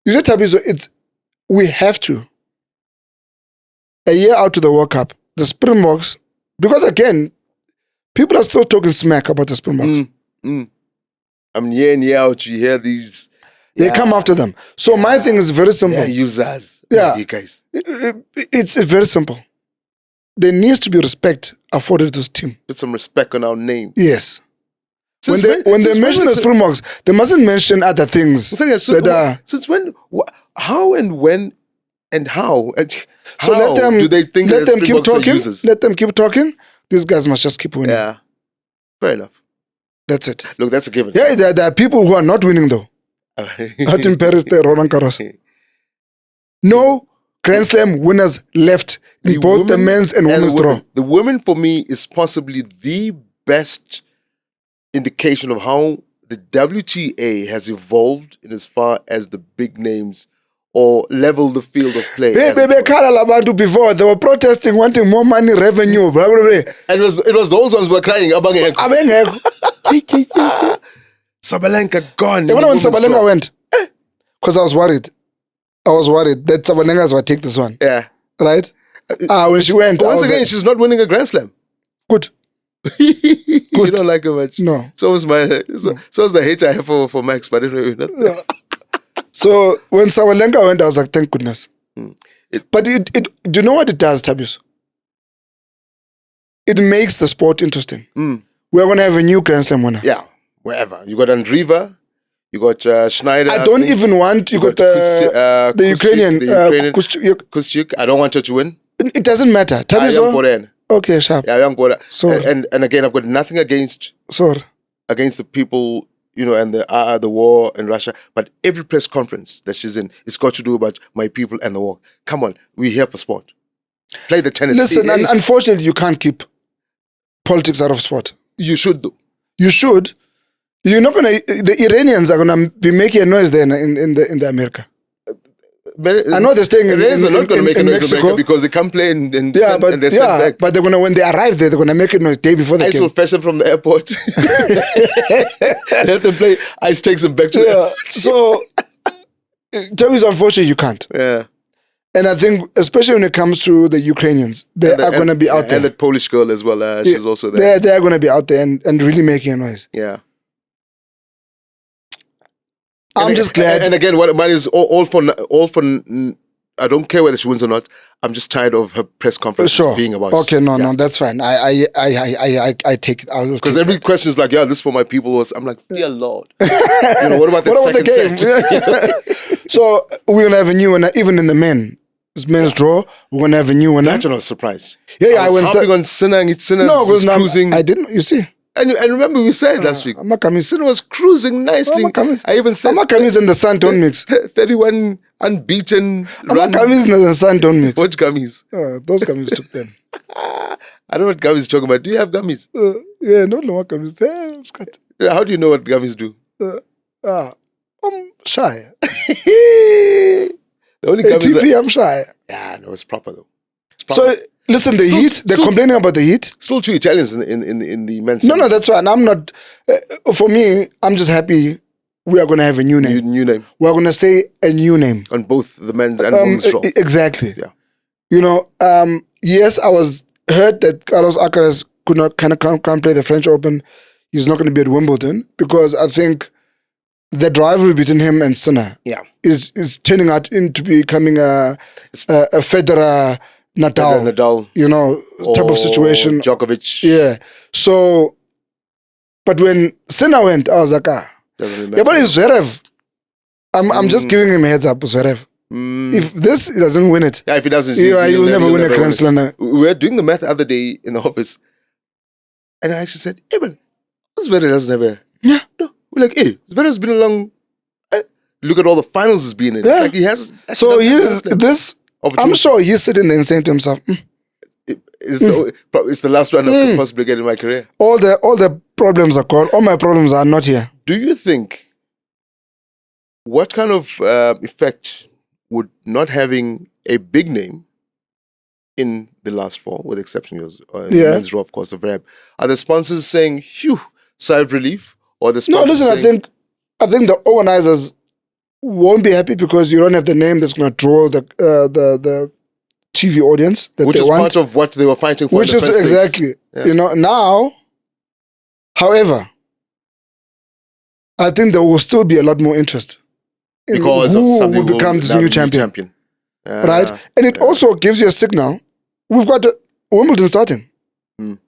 You said Tabiso, we have to. A year out to the World Cup, the Springboks, because again, people are still talking smack about the Springboks. I mean, year in, year out, you hear these. They come after them. So my thing is very simple. Users. Yeah. You guys. It's very simple. There needs to be respect afforded to this team. Put some respect on our name. Yes. When they mention the Springboks, they mustn't mention other things. Since when? How and when and how? So let them do they think let them keep talking? Let them keep talking. These guys must just keep winning. Yeah. Fair enough. That's it. Look, that's a given. Yeah, there are people who are not winning though. Out in Paris, there, Roland Garros. No Grand Slam winners left in both the men's and women's draw. The women, for me, is possibly the best indication of how the WTA has evolved in as far as the big names or level the field of play. Before they were protesting, wanting more money, revenue, blah, blah, blah. And it was those ones who were crying. Sabalenka gone. You know when Sabalenka went? Because I was worried that Sabalenka will take this one. Yeah. Right? When she went. Once again, she's not winning a Grand Slam. Good. You don't like him much? No. So is the hate I have for Max, but anyway. Yeah. So when Sawalenka went, I was like, thank goodness. But do you know what it does, Tabius? It makes the sport interesting. We're going to have a new Grand Slam winner. Yeah, wherever. You got Andriva, you got Schneider. I don't even want, you got the Ukrainian. Kustyuk. I don't want her to win. It doesn't matter. Tabius. Okay, sharp. Yeah, young Bora. So, and again, I've got nothing against the people, and the war in Russia. But every press conference that she's in, it's got to do about my people and the war. Come on, we're here for sport. Play the tennis. Listen, unfortunately, you can't keep politics out of sport. You should do. You should. You're not gonna. The Iranians are gonna be making a noise there in the America. I know they're staying in Mexico because they come play and back. But they're gonna, when they arrive there, they're gonna make it noise day before they came. Ice will fetch them from the airport. Let them play. Ice takes them back to the airport. So, tell me, unfortunately, you can't. Yeah. And I think, especially when it comes to the Ukrainians, they are going to be out there. And the Polish girl as well. She's also there. They are going to be out there and really making a noise. Yeah. I'm just glad. And again, what mine is all for. I don't care whether she wins or not. I'm just tired of her press conference being about. Okay, no, that's fine. I take it. Because every question is like, yeah, this is for my people. I'm like, dear Lord. What about the second set? So we're gonna have a new one, even in the men's draw. We're gonna have a new one. That's not a surprise. Yeah, I was harping on Sinner and Sinner. No, because cruising. I didn't. You see. And remember we said last week, Sinner was cruising nicely. I even said Amakamis and the Sun don't mix. 31 unbeaten run. Amakamis and the Sun don't mix. What gummies? Those gummies took them. I don't know what gummies you're talking about. Do you have gummies? Yeah, no gummies. How do you know what gummies do? I'm shy. The only gummies I'm shy. Yeah, no, it's proper though. So listen, they're complaining about the heat. Still 2 Italians in the men's. No, that's fine. I'm not. For me, I'm just happy we are going to have a new name. New name. We're going to say a new name on both the men's and women's draw. Exactly. Yeah. Yes, I was hurt that Carlos Alcaraz can't play the French Open. He's not going to be at Wimbledon because I think the rivalry between him and Sinner is turning out into becoming a Federer. Nadal, type of situation. Djokovic. Yeah. So, but when Sinner went, I was like, but it's Zverev. I'm just giving him a heads up, Zverev. If he doesn't win it. Yeah, if he doesn't. He will never win a Grand Slam. We were doing the math the other day in the office. And I actually said, but Zverev doesn't have a... Yeah. No. We're like, Zverev's been along... Look at all the finals he's been in. Yeah. Like he has... So this... I'm sure he's sitting there and saying to himself, it's the last one I could possibly get in my career. All the problems are gone. All my problems are not here. Do you think what kind of effect would not having a big name in the last 4, with the exception of yours, men's draw, of course, of Rab, are the sponsors saying, "Phew, sigh of relief," or the sponsors? No, listen. I think the organizers won't be happy because you don't have the name that's going to draw the TV audience that which they want. Which is part of what they were fighting for. Which is exactly, now. However, I think there will still be a lot more interest in because who will become this new champion. Right, and it also gives you a signal. We've got Wimbledon starting. It's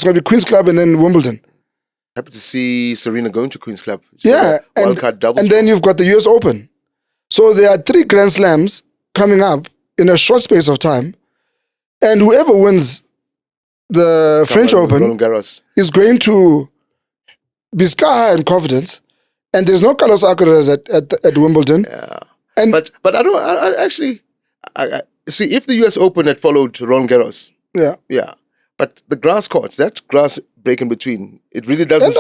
going to be Queen's Club and then Wimbledon. Happy to see Serena going to Queen's Club. And then you've got the US Open. So there are 3 Grand Slams coming up in a short space of time. And whoever wins the French Open is going to be sky high in confidence. And there's no Carlos Alcaraz at Wimbledon. Yeah. But I see if the US Open had followed Roland Garros. Yeah. Yeah. But the grass courts, that grass break in between, it really doesn't.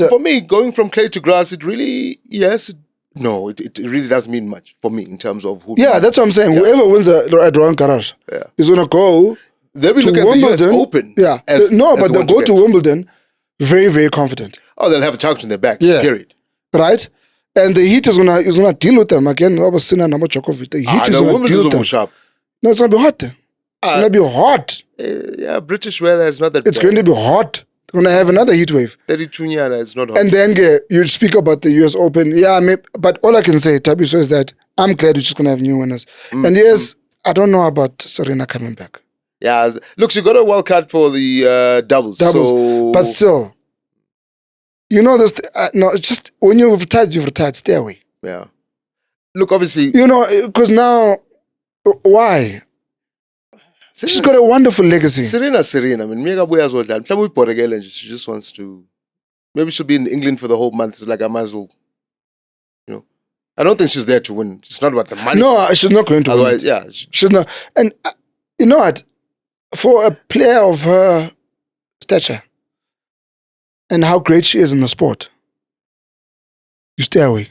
For me, going from clay to grass, it really, it really doesn't mean much for me in terms of who. Yeah, that's what I'm saying. Yeah. Whoever wins at Roland Garros is going to go then we to look at Wimbledon. The US Open. Yeah. But they'll go to Wimbledon very, very confident. Oh, they'll have a chance in their back, period. Right? And the heat is gonna deal with them. Again, Djokovic. The heat is going to deal with them. Sharp. No, it's going to be hot. It's going to be hot. Yeah, British weather is not that It's bad. going to be hot. We're going to have another heat wave. 32 Nyana is not hot. And then you speak about the US Open. Yeah, but all I can say, Tabiso, is that I'm glad we're just going to have new winners. And yes, I don't know about Serena coming back. Yeah, look, she got a wild card for the doubles. But still, you know this. No, it's just when you've retired, stay away. Yeah. Look, obviously, because now, why? She's got a wonderful legacy. Serena. I mean, Mega Boy as well. She just wants to. Maybe she'll be in England for the whole month. It's like I might as well. I don't think she's there to win. It's not about the money. No, she's not going to win. Otherwise, yeah, she's not. And you know what? For a player of her stature and how great she is in the sport, you stay away.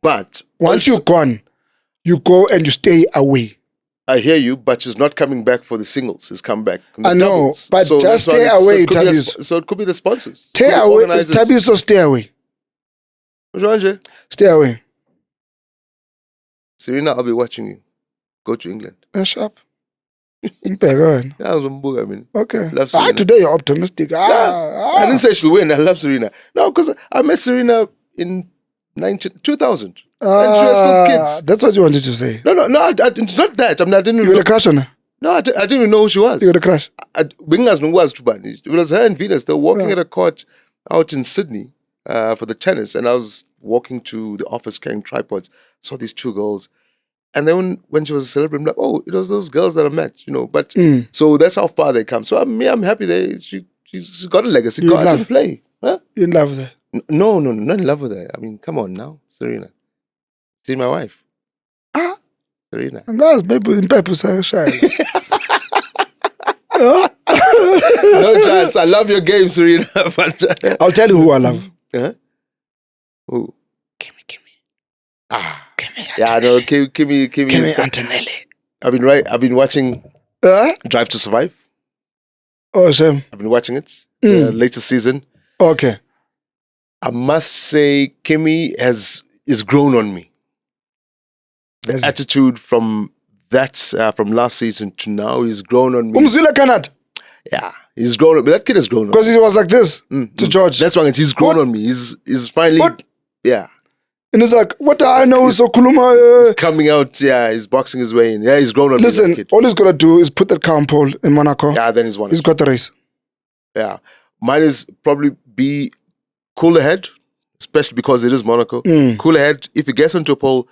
But once you're gone, you go and you stay away. I hear you, but she's not coming back for the singles. She's come back. I know, doubles. But so just stay away, Tabiso. So it could be the sponsors. Stay away, Tabiso, stay away. Stay away. Serena, I'll be watching you. Go to England. Sharp. Yeah, I mean, okay. Today you're optimistic. I didn't say she'll win. I love Serena. No, because I met Serena in 2000. And she was still kids. That's what you wanted to say. No, it's not that. I mean, I didn't. You had a crush on her? No, I didn't even know who she was. You had a crush? It was her and Venus. They were walking at a court out in Sydney for the tennis, and I was walking to the office carrying tripods. Saw these two girls. And then when she was a celebrity, I'm like, oh, it was those girls that I met, But so that's how far they come. So I'm happy she's got a legacy. Go out and play. Huh? You're in love with her? No, not in love with her. I mean, come on now, Serena. See my wife. Serena. Guys, baby, in purple shy. No chance. I love your game, Serena. I'll tell you who I love. Who? Kimmy. Yeah, no, Kimmy Antonelli. I've been watching Drive to Survive. Oh, shame. I've been watching it. Latest season. Okay. I must say, Kimmy is grown on me. The attitude from last season to now is grown on me. Yeah, he's grown on me. That kid has grown on me. Because he was like this to George. That's why he's grown on me. He's finally, yeah. And it's like, what I know is He's coming out, yeah, he's boxing his way in. Yeah, he's grown on me. Listen, all he's got to do is put that car on pole in Monaco. Yeah, then he's won. He's got the race. Yeah. Mine is probably be cool ahead, especially because it is Monaco. Cool ahead. If he gets into a pole,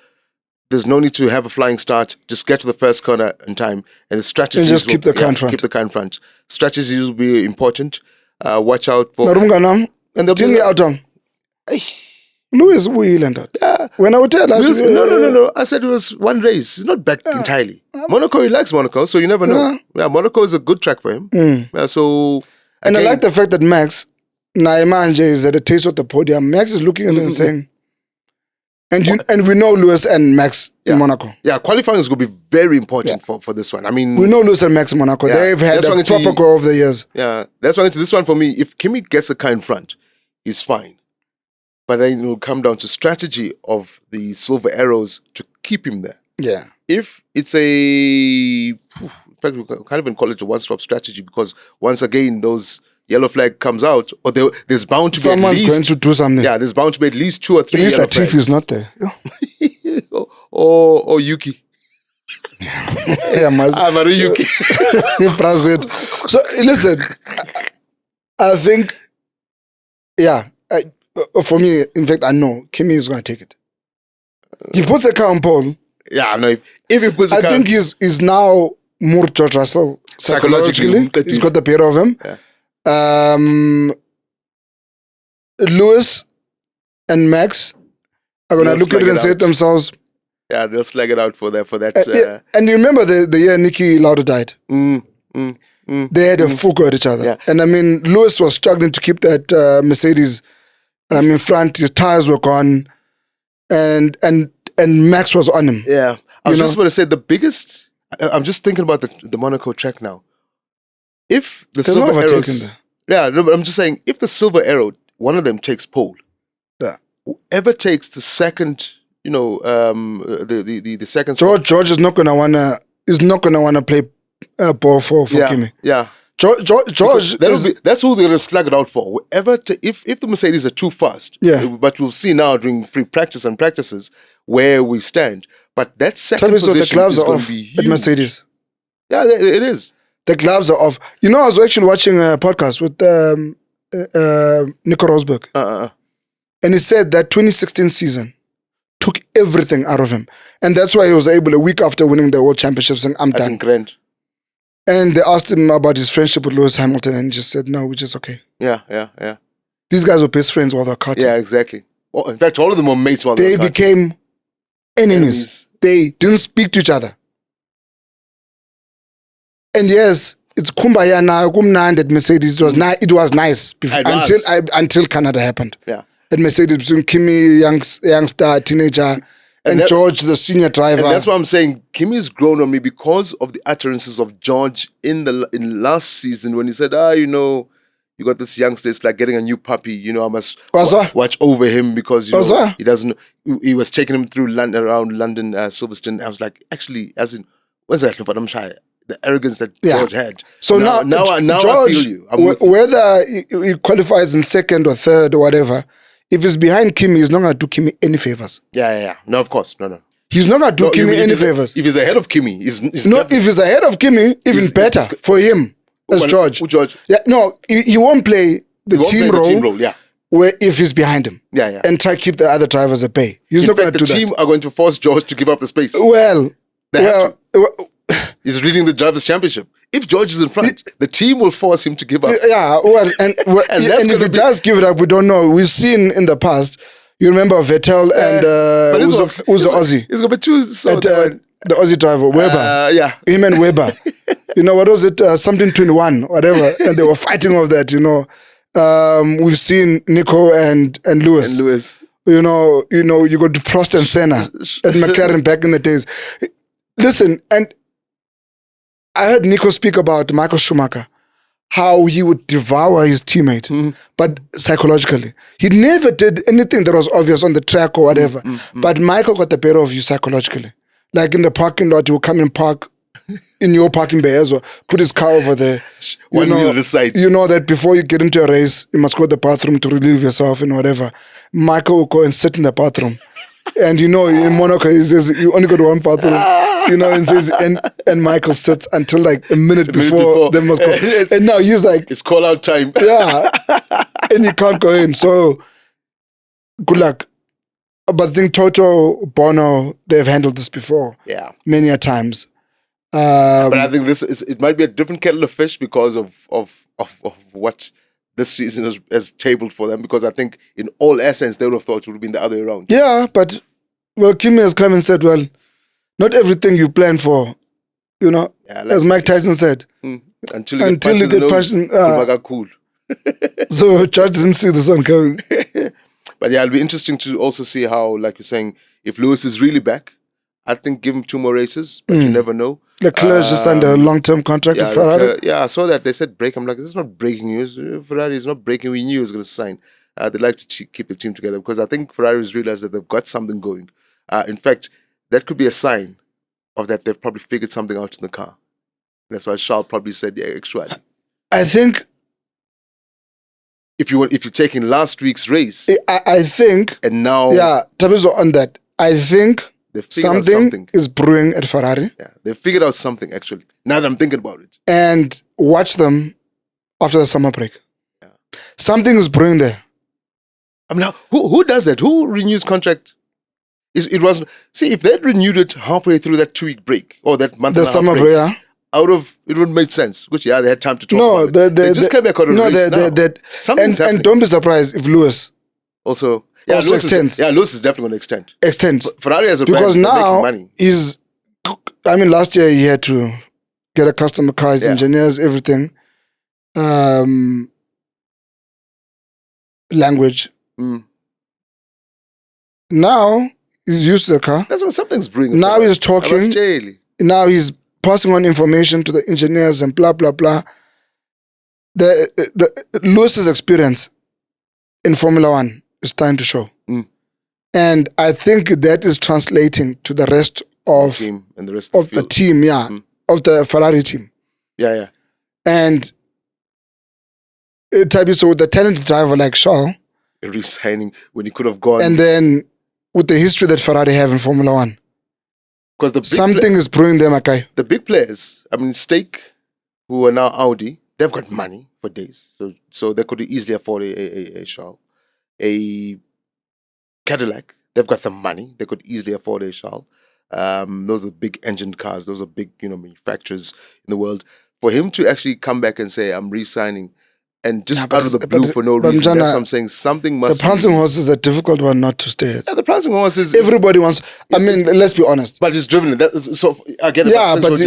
there's no need to have a flying start. Just get to the first corner in time. And the strategy and just keep the car in front. Keep the car in front. Strategies will be important. Watch out for... And they'll be out on. Louis Wieland. Yeah. When I would tell us... No. I said it was one race. He's not back entirely. Monaco, he likes Monaco, so you never know. Yeah, Monaco is a good track for him. Yeah, so... And I like the fact that Max, Naimanje is at the taste of the podium. Max is looking at it and saying... And we know Lewis and Max in Monaco. Yeah, qualifying is going to be very important for this one. I mean... We know Lewis and Max in Monaco. They've had a proper go over the years. Yeah, that's why into this one for me, if Kimmy gets the car in front, he's fine. But then it will come down to strategy of the silver arrows to keep him there. Yeah. If it's in fact, we can't even call it a one-stop strategy because once again, those yellow flag comes out, or there's bound to be someone's going to do something. Yeah, there's bound to be at least 2 or 3 yellow flags. At least that is not there. or Yuki. I'm Yuki. So listen, I think, for me, in fact, I know Kimmy is going to take it. He puts a car on pole. Yeah, no. If he puts a car, I think he's now more George Russell psychologically. He's got the better of him. Yeah. Lewis and Max are going to look at it and say to themselves, yeah, they'll slag it out for that. And you remember the year Niki Lauda died? They had a full go at each other. Yeah. And I mean, Lewis was struggling to keep that Mercedes in front. His tires were gone. And Max was on him. Yeah. I was just going to say the biggest... I'm just thinking about the Monaco track now. If the silver arrows... Yeah, no, but I'm just saying, if the silver arrow, one of them takes pole, whoever takes the second... the second George is not gonna wanna play ball for Kimi. Yeah. George that's who they're going to slug it out for. If the Mercedes are too fast, but we'll see now during free practice and practices where we stand. But that second position the gloves is are going off to be huge. at Mercedes. Yeah, it is. The gloves are off. You know, I was actually watching a podcast with Nico Rosberg. And he said that 2016 season took everything out of him. And that's why he was able, a week after winning the World Championships, saying, I'm done. Grand. And they asked him about his friendship with Lewis Hamilton, and he just said, no, we're just okay. Yeah. These guys were best friends while they were karting. Yeah, exactly. Well, in fact, all of them were mates while they became enemies. They didn't speak to each other. And yes, it's kumbaya now, kumnand at Mercedes. It was nice before, until Canada happened. Yeah. At Mercedes, between Kimi, youngster, teenager, and George, the senior driver. And that's why I'm saying Kimi's grown on me because of the utterances of George in last season when he said, you got this youngster, it's like getting a new puppy. I must watch over him because he doesn't. He was taking him through around London, Silverstone. I was like, actually, as in, what's that? The arrogance that George had. So now George, I feel you. Whether he qualifies in second or third or whatever. If he's behind Kimi, he's not going to do Kimi any favors. Yeah. No, of course. No. He's not going to do Kimi any favors. If he's ahead of Kimi, he's if he's ahead of Kimi, even better for him as George. George. Yeah, no, he won't play the team role. Yeah. Where if he's behind him. Yeah. And try to keep the other drivers at bay. He's not going to do that. The team are going to force George to give up the space. He's leading the Drivers' Championship. If George is in front, the team will force him to give up. Yeah, and if he does give it up, we don't know. We've seen in the past. You remember Vettel and who's the Aussie? He's going to be two. The Aussie driver, Weber. Yeah. Him and Weber. What was it? Something 21, whatever. And they were fighting over that, We've seen Nico and Lewis. You go to Prost and Senna at McLaren back in the days. Listen, and I heard Nico speak about Michael Schumacher, how he would devour his teammate, but psychologically. He never did anything that was obvious on the track or whatever, but Michael got the better of you psychologically. Like in the parking lot, he would come and park in your parking bay as well, put his car over there. One wheel on the side. You know that before you get into a race, you must go to the bathroom to relieve yourself and whatever. Michael will go and sit in the bathroom. And in Monaco, he says, you only got one bathroom. And says, and Michael sits until like a minute before they must go. And now he's like, it's call out time. Yeah. And he can't go in. So good luck. But I think Toto, Bono, they've handled this before. Yeah. Many a times. But I think it might be a different kettle of fish because of what this season has tabled for them, because I think in all essence they would have thought it would have been the other way around. Yeah, but Kimi has come and said, not everything you plan for, as Mike Tyson said. Until you get punched in the nose, cool. So George didn't see the sun coming. But yeah, it'll be interesting to also see how, like you're saying, if Lewis is really back, I think give him 2 more races, but you never know. Leclerc just under a long-term contract with Ferrari. I saw that. They said break. I'm like, this is not breaking news. Ferrari is not breaking. We knew he was going to sign. They'd like to keep the team together because I think Ferrari's realized that they've got something going. In fact, that could be a sign of that they've probably figured something out in the car. That's why Charles probably said, actually. I think if you're taking last week's race, I think, and now Tabizo on that, I think something is brewing at Ferrari. Yeah, they figured out something actually. Now that I'm thinking about it, and watch them after the summer break. Yeah. Something is brewing there. I mean, who does that? Who renews contract? If they'd renewed it halfway through that 2-week break or that month, the summer break, it would make sense. Which they had time to talk about it. They just came back out of the race now. And don't be surprised if Lewis also extends. Lewis is definitely going to extend. Ferrari has a brand, because now money. Last year he had to get a customer car, his engineers, everything. Language. Now he's used to the car. That's what something's bringing. Now he's talking. Now he's passing on information to the engineers and blah blah blah. The Lewis's experience in Formula One is starting to show, and I think that is translating to the rest of the team and the rest of the team, of the Ferrari team. Yeah. And Thabiso, with the talented driver like Shaw, resigning when he could have gone. And then with the history that Ferrari have in Formula One. Because something is brewing there, Makai. The big players, I mean, Stake, who are now Audi, they've got money for days. So they could easily afford a Charles. A Cadillac, they've got some money. They could easily afford a Charles. Those are big engine cars. Those are big, manufacturers in the world. For him to actually come back and say, I'm re-signing, and just out of the blue for no reason, Jana, that's what I'm saying. Something must. The prancing horse is a difficult one not to stay at. Yeah, the prancing horse is. Everybody wants. I mean, let's be honest. But it's driven. So I get it. Yeah, but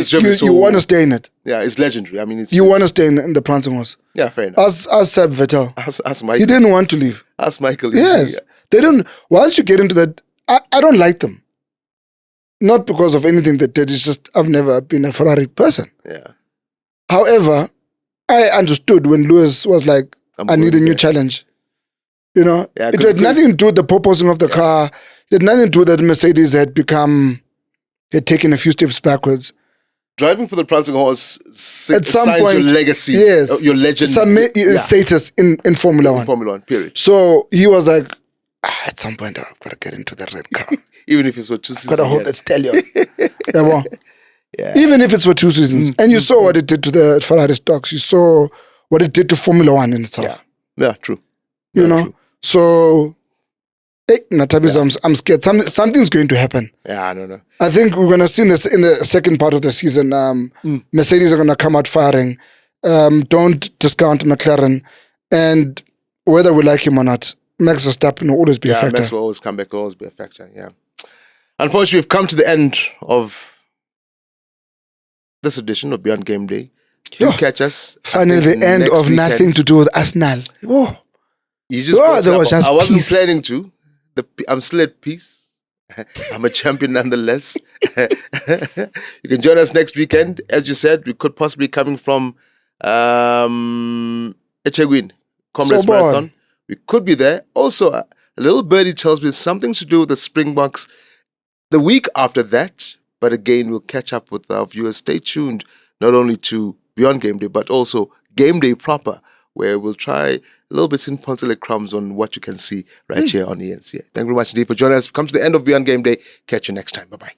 you want to stay in it. Yeah, it's legendary. I mean, you want to stay in the prancing horse. Yeah, fair enough. As Seb Vettel. As Michael. He didn't want to leave. As Michael. Yes, they don't. Once you get into that, I don't like them. Not because of anything they did. It's just I've never been a Ferrari person. Yeah. However, I understood when Lewis was like, I need a new challenge. Yeah, it had nothing to do with the purposing of the car. It had nothing to do with that Mercedes had taken a few steps backwards. Driving for the prancing horse at some point, your legacy, yes, your legend, status in Formula One. Formula One, period. So he was like, at some point I've got to get into that red car. Even if it's for 2 seasons. Got to hold that stallion. Even if it's for 2 seasons. And you saw what it did to the Ferrari stocks. You saw what it did to Formula One in itself. Yeah, true. You know? True. So, I'm scared. Something's going to happen. Yeah, I don't know. I think we're going to see this in the second part of the season. Mercedes are going to come out firing. Don't discount McLaren. And whether we like him or not, Max Verstappen will always be a factor. Max will always come back, will always be a factor, yeah. Unfortunately, we've come to the end of this edition of Beyond Game Day. You catch us. Finally, the end of weekend. Nothing to do with Arsenal. Oh. There was just I wasn't planning to. I'm still at peace. I'm a champion nonetheless. You can join us next weekend. As you said, we could possibly be coming from Echegwin, Comrades Marathon. We could be there. Also, a little birdie tells me something to do with the Springboks the week after that. But again, we'll catch up with our viewers. Stay tuned, not only to Beyond Game Day, but also Game Day proper, where we'll try a little bit in Ponsele crumbs on what you can see right here on the ends. Yeah. Thank you very much indeed for joining us. Come to the end of Beyond Game Day. Catch you next time. Bye-bye.